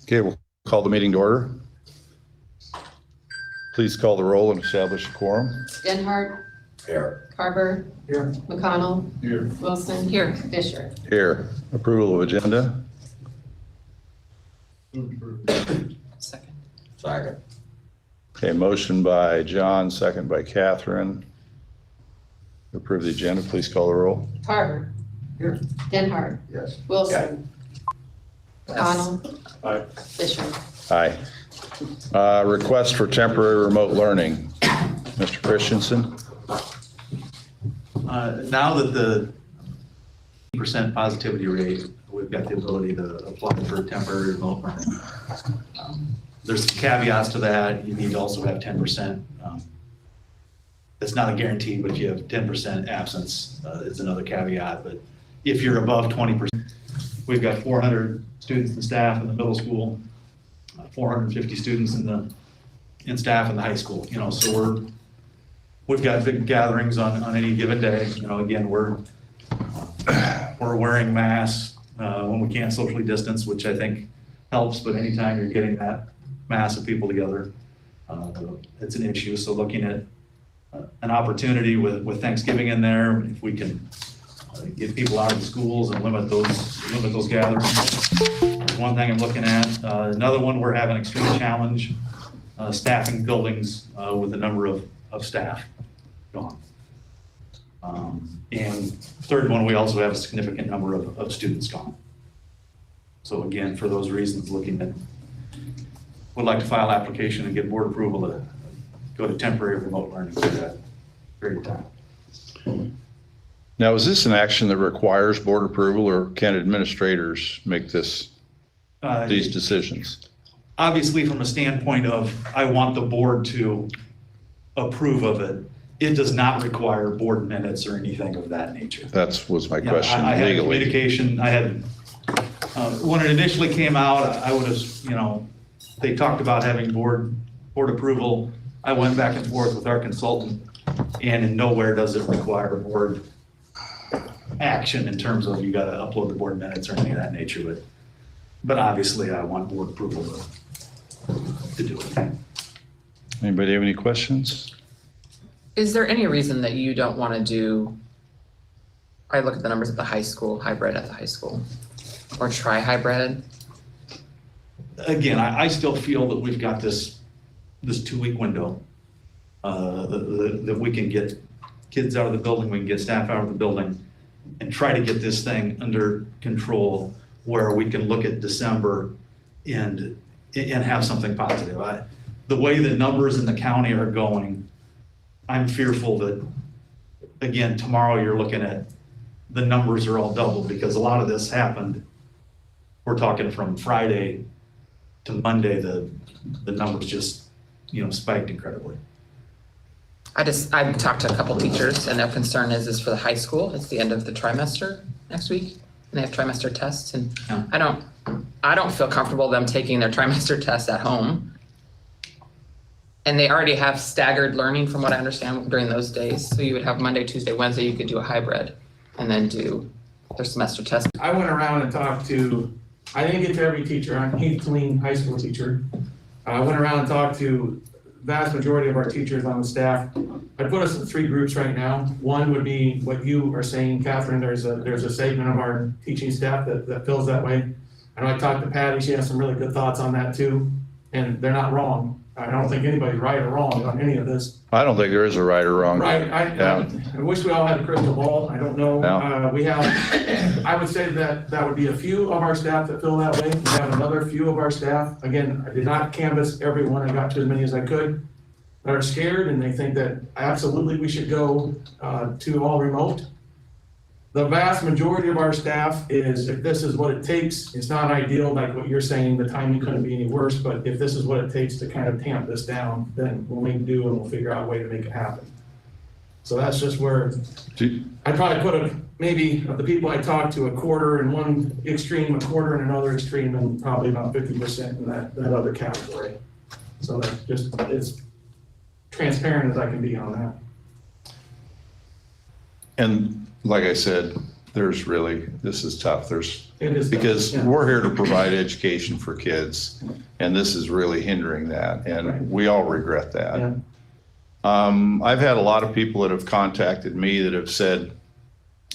Okay, we'll call the meeting to order. Please call the roll and establish a quorum. Denhart. Here. Carver. Here. McConnell. Here. Wilson. Here. Fisher. Here. Approval of agenda. Second. Second. Okay, motion by John, second by Catherine. Approve the agenda. Please call the roll. Carver. Here. Denhart. Yes. Wilson. McConnell. Aye. Fisher. Aye. Request for temporary remote learning. Mr. Christensen. Now that the percent positivity rate, we've got the ability to apply for temporary remote learning. There's some caveats to that. You need to also have 10%. That's not a guarantee, but if you have 10% absence, it's another caveat. But if you're above 20%, we've got 400 students and staff in the middle school, 450 students in staff in the high school. You know, so we've got big gatherings on any given day. You know, again, we're wearing masks when we can't socially distance, which I think helps. But anytime you're getting that mass of people together, it's an issue. So looking at an opportunity with Thanksgiving in there, if we can get people out of the schools and limit those gatherings. That's one thing I'm looking at. Another one, we're having extreme challenge staffing buildings with the number of staff gone. And third one, we also have a significant number of students gone. So again, for those reasons, looking at, would like to file application and get board approval to go to temporary remote learning for that period of time. Now, is this an action that requires board approval, or can administrators make these decisions? Obviously, from a standpoint of, I want the board to approve of it, it does not require board minutes or anything of that nature. Was my Yeah, question. I had legally. communication, when it initially came out, I would have, you know, they talked about having board approval. I went back and forth with our consultant, and in nowhere does it require board action in terms of you got to upload the board minutes or anything of that nature. But obviously, I want board approval to do it. Anybody have any questions? Is there any reason that you don't want to do, I look at the numbers at the high school, hybrid at the high school, or try hybrid? Again, I still feel that we've got this 2-week window that we can get kids out of the building, we can get staff out of the building, and try to get this thing under control where we can look at December and have something positive. The way the numbers in the county are going, I'm fearful that, again, tomorrow you're looking at the numbers are all doubled, because a lot of this happened. We're talking from Friday to Monday, the numbers just, you know, spiked incredibly. I've talked to a couple teachers, and their concern is for the high school. It's the end of the trimester next week, and they have trimester tests, and Yeah. I don't feel comfortable them taking their trimester tests at home. And they already have staggered learning, from what I understand, during those days. So you would have Monday, Tuesday, Wednesday, you could do a hybrid and then do their semester test. I went around and talked to, I didn't get to every teacher, I'm a clean high school teacher. I went around and talked to vast majority of our teachers on the staff. I put us in 3 groups right now. One would be what you are saying, Catherine, there's a segment of our teaching staff that feels that way. I know I talked to Patty, she has some really good thoughts on that too, and they're not wrong. I don't think anybody's right or wrong on any of this. I don't think there is a right or wrong. Right, I wish we all had a crystal ball, I don't know. Yeah. We have, I would say that would be a few of our staff that feel that way. We have another few of our staff, again, I did not canvass everyone, I got to as many as I could, that are scared and they think that absolutely we should go to all remote. The vast majority of our staff is, if this is what it takes, it's not ideal, like what you're saying, the timing couldn't be any worse, but if this is what it takes to kind of tamp this down, then we'll make do and we'll figure out a way to make it happen. So that's just where, I'd probably put maybe of the people I talked to, a quarter in one extreme, a quarter in another extreme, and probably about 50% in that other category. So that's just, it's transparent as I can be on that. And like I said, this is tough. It is. Because Yeah. we're here to provide education for kids, and this is really hindering that, Right. and we all regret that. Yeah. I've had a lot of people that have contacted me that have said,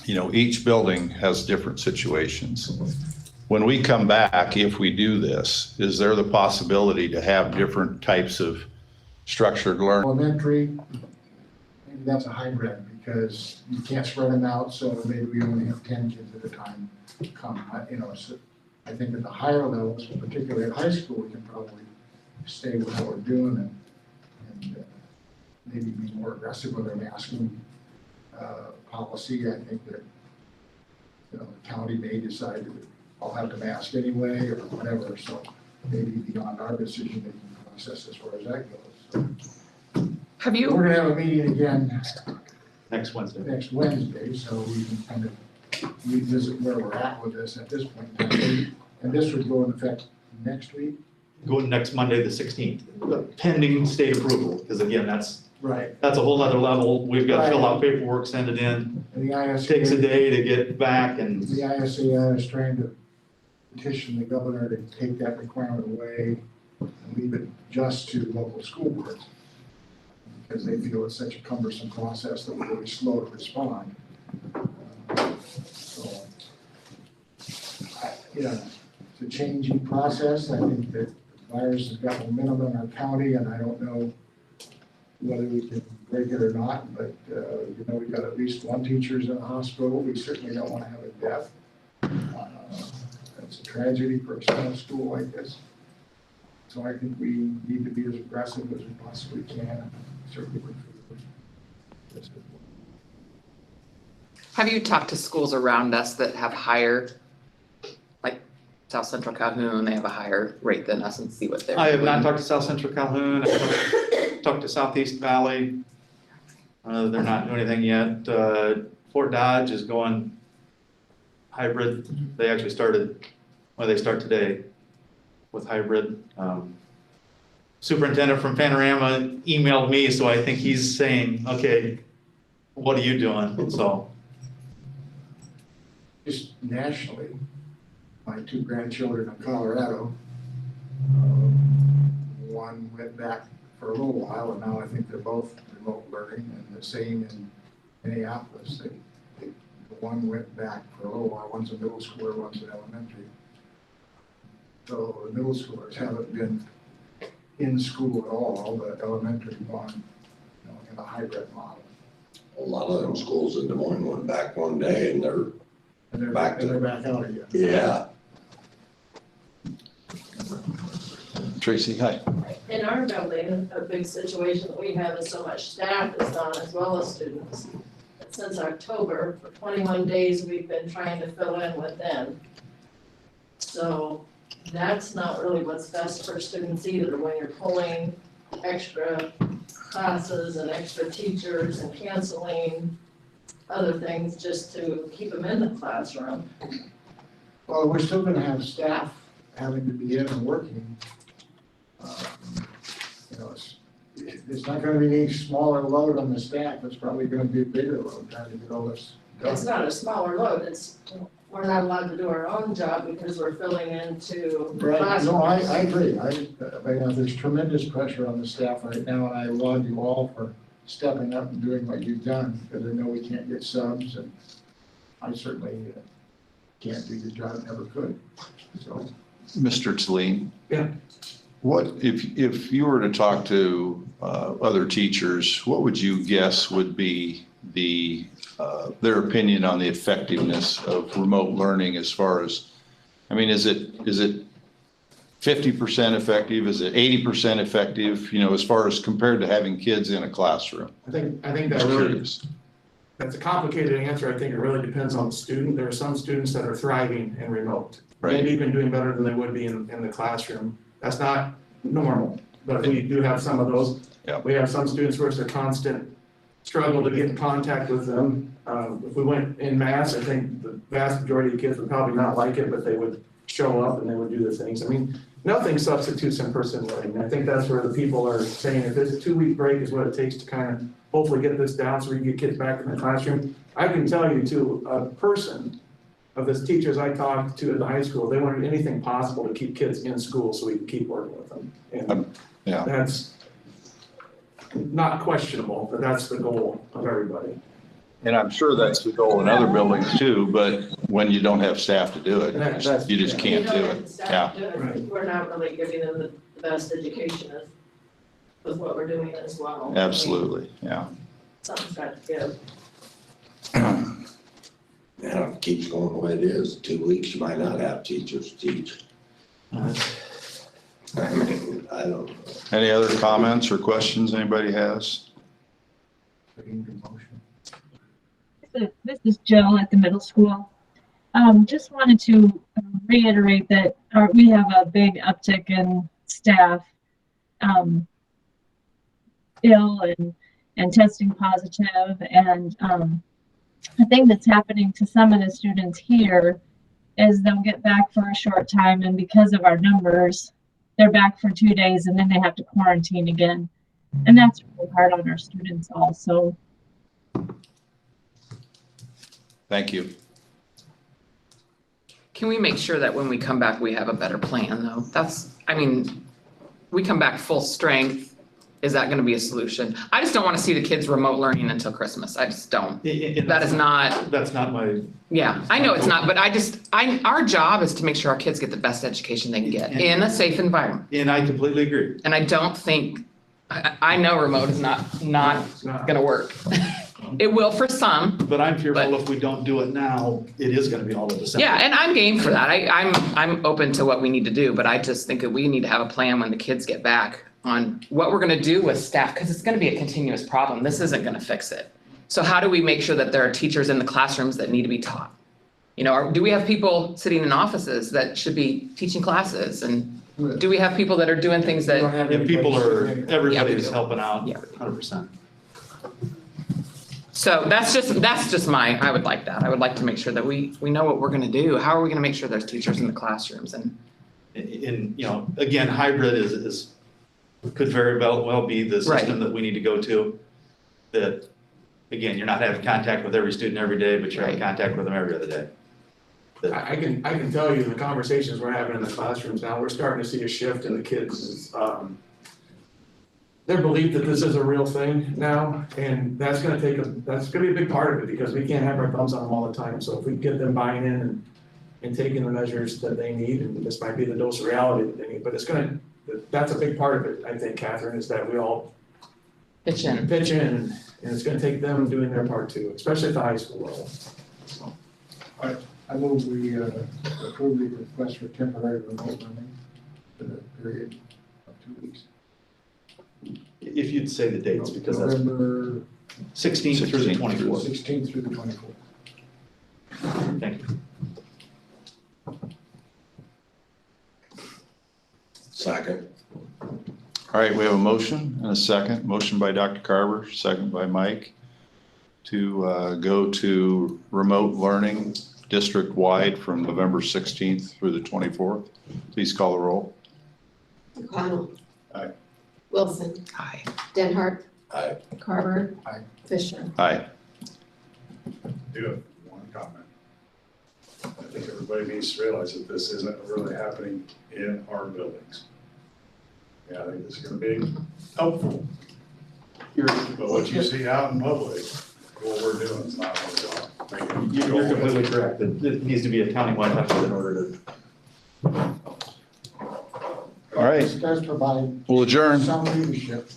you know, each building has different situations. When we come back, if we do this, is there the possibility to have different types of structured learning? Elementary, maybe that's a hybrid because you can't spread them out, so maybe we only have 10 kids at a time come. You know, so I think at the higher levels, particularly at high school, we can probably stay with what we're doing and maybe be more aggressive with our masking policy. I think that, you know, the county may decide that I'll have to mask anyway or whatever, so maybe beyond our decision-making process as far as that goes. So Have you, we're gonna have a meeting again Next Wednesday. next Wednesday, so we can kind of revisit where we're at with this at this point in time. And this would go in effect next week? Going next Monday, the 16th, pending state approval, because again, that's Right. a whole other level. We've got to fill out paperwork, send it in. And the Takes a ISA, day to get back and the ISA is trying to petition the governor to take that requirement away and leave it just to local school boards. Because they feel it's such a cumbersome process that we're really slow to respond. So, you know, it's a changing process. I think that the virus has got momentum in our county, and I don't know whether we can break it or not, but, you know, we've got at least one teacher's in the hospital. We certainly don't want to have a death. It's a tragedy for a small school like this. So I think we need to be as aggressive as we possibly can, and certainly work for this. have you talked to schools around us that have higher, like South Central Calhoun, they have a higher rate than us and see what they're doing? I have not talked to South Central Calhoun. I've talked to Southeast Valley. They're not doing anything yet. Fort Dodge is going hybrid. They actually started, well, they start today with hybrid. Superintendent from Panorama emailed me, so I think he's saying, okay, what are you doing? So, Just nationally, my two grandchildren in Colorado, one went back for a little while, and now I think they're both remote learning, and the same in Minneapolis. The one went back for a little while, one's a middle schooler, one's an elementary. So the middle schoolers haven't been in school at all, the elementary gone, you know, in a hybrid model. A lot of them schools in Des Moines went back one day and they're, And they're Back back, to- they're back out again. yeah. Tracy, hi. In our building, a big situation that we have is so much staff is gone as well as students. Since October, for 21 days, we've been trying to fill in with them. So that's not really what's best for students either, when you're pulling extra classes and extra teachers and canceling other things just to keep them in the classroom. Well, we're still gonna have staff having to be in and working. You know, it's not gonna be any smaller load on the staff, it's probably gonna be a bigger load trying to get all this It's done. not a smaller load, it's, we're not allowed to do our own job because we're filling into Right, classrooms. no, I agree, I mean, there's tremendous pressure on the staff right now, and I laud you all for stepping up and doing what you've done, because I know we can't get subs, and I certainly can't do the job, never could, so. Mr. Tleen? Yeah. What, if you were to talk to other teachers, what would you guess would be their opinion on the effectiveness of remote learning as far as, I mean, is it 50% effective? Is it 80% effective, you know, as far as compared to having kids in a classroom? I think that Just really, curious. that's a complicated answer. I think it really depends on the student. There are some students that are thriving in remote. Right. Maybe even doing better than they would be in the classroom. That's not normal, but we do have some of those. Yeah. We have some students where it's a constant struggle to get in contact with them. If we went in mass, I think the vast majority of kids would probably not like it, but they would show show up and they would do the things. I mean, nothing substitutes in-person learning. And I think that's where the people are saying, if this 2-week break is what it takes to kind of hopefully get this down so we can get kids back in the classroom. I can tell you too, a person of the teachers I talked to at the high school, they wanted anything possible to keep kids in school so we can keep working with them. And Yeah. that's not questionable, but that's the goal of everybody. And I'm sure that's the goal in other buildings too, but when you don't have staff to do it, you just can't do it. Yeah. We're not really giving them the best education with what we're doing as well. Absolutely, yeah. Something's got to give. Now, if it keeps going the way it is, 2 weeks, you might not have teachers teach. I mean, I don't know. Any other comments or questions anybody has? This is Jill at the middle school. Just wanted to reiterate that we have a big uptick in staff ill and testing positive. And the thing that's happening to some of the students here is they'll get back for a short time, and because of our numbers, they're back for 2 days and then they have to quarantine again. And that's really hard on our students also. Thank you. Can we make sure that when we come back, we have a better plan though? I mean, we come back full strength. Is that gonna be a solution? I just don't wanna see the kids remote learning until Christmas. I just don't. That is not, That's not my, yeah, I know it's not, but our job is to make sure our kids get the best education they can get in a safe environment. and I completely agree. And I don't think, I know remote is not It's not. gonna work. It will for some. But I'm fearful if we don't do it now, it is gonna be all of December. Yeah, and I'm game for that. I'm open to what we need to do, but I just think that we need to have a plan when the kids get back on what we're gonna do with staff, because it's gonna be a continuous problem. This isn't gonna fix it. So how do we make sure that there are teachers in the classrooms that need to be taught? You know, or do we have people sitting in offices that should be teaching classes? And do we have people that are doing things that, And people are, everybody's do. helping out, Yeah. 100%. so that's just I would like that. I would like to make sure that we know what we're gonna do. How are we gonna make sure there's teachers in the classrooms? And In, you know, again, hybrid could very well be the system that we need to go to. That, again, you're not having contact with every student every day, but you're having contact with them every other day. I can tell you the conversations we're having in the classrooms now, we're starting to see a shift in the kids' their belief that this is a real thing now, and that's gonna be a big part of it, because we can't have our thumbs on them all the time. So if we get them buying in and taking the measures that they need, and this might be the dose of reality that they need, but that's a big part of it, I think, Catherine, is that we all pitch in. pitch in, and it's gonna take them doing their part too, especially at the high school level. So, I move we approve the request for temporary remote learning for the period of 2 weeks. If you'd say the dates, because that's November 16th through the 16th. 24th. 16th through the 24th. Thank you. Second. All right, we have a motion and a second. Motion by Dr. Carver, second by Mike, to go to remote learning district-wide from November 16th through the 24th. Please call the roll. McConnell. Aye. Wilson. Hi. Denhart. Aye. Carver. Aye. Fisher. Aye. Do have one comment. I think everybody needs to realize that this isn't really happening in our buildings. Yeah, I think this is gonna be helpful. But what you see out in public, what we're doing is not our job. You're completely correct. It needs to be a countywide effort in order to. All right, This does provide we'll adjourn. some leadership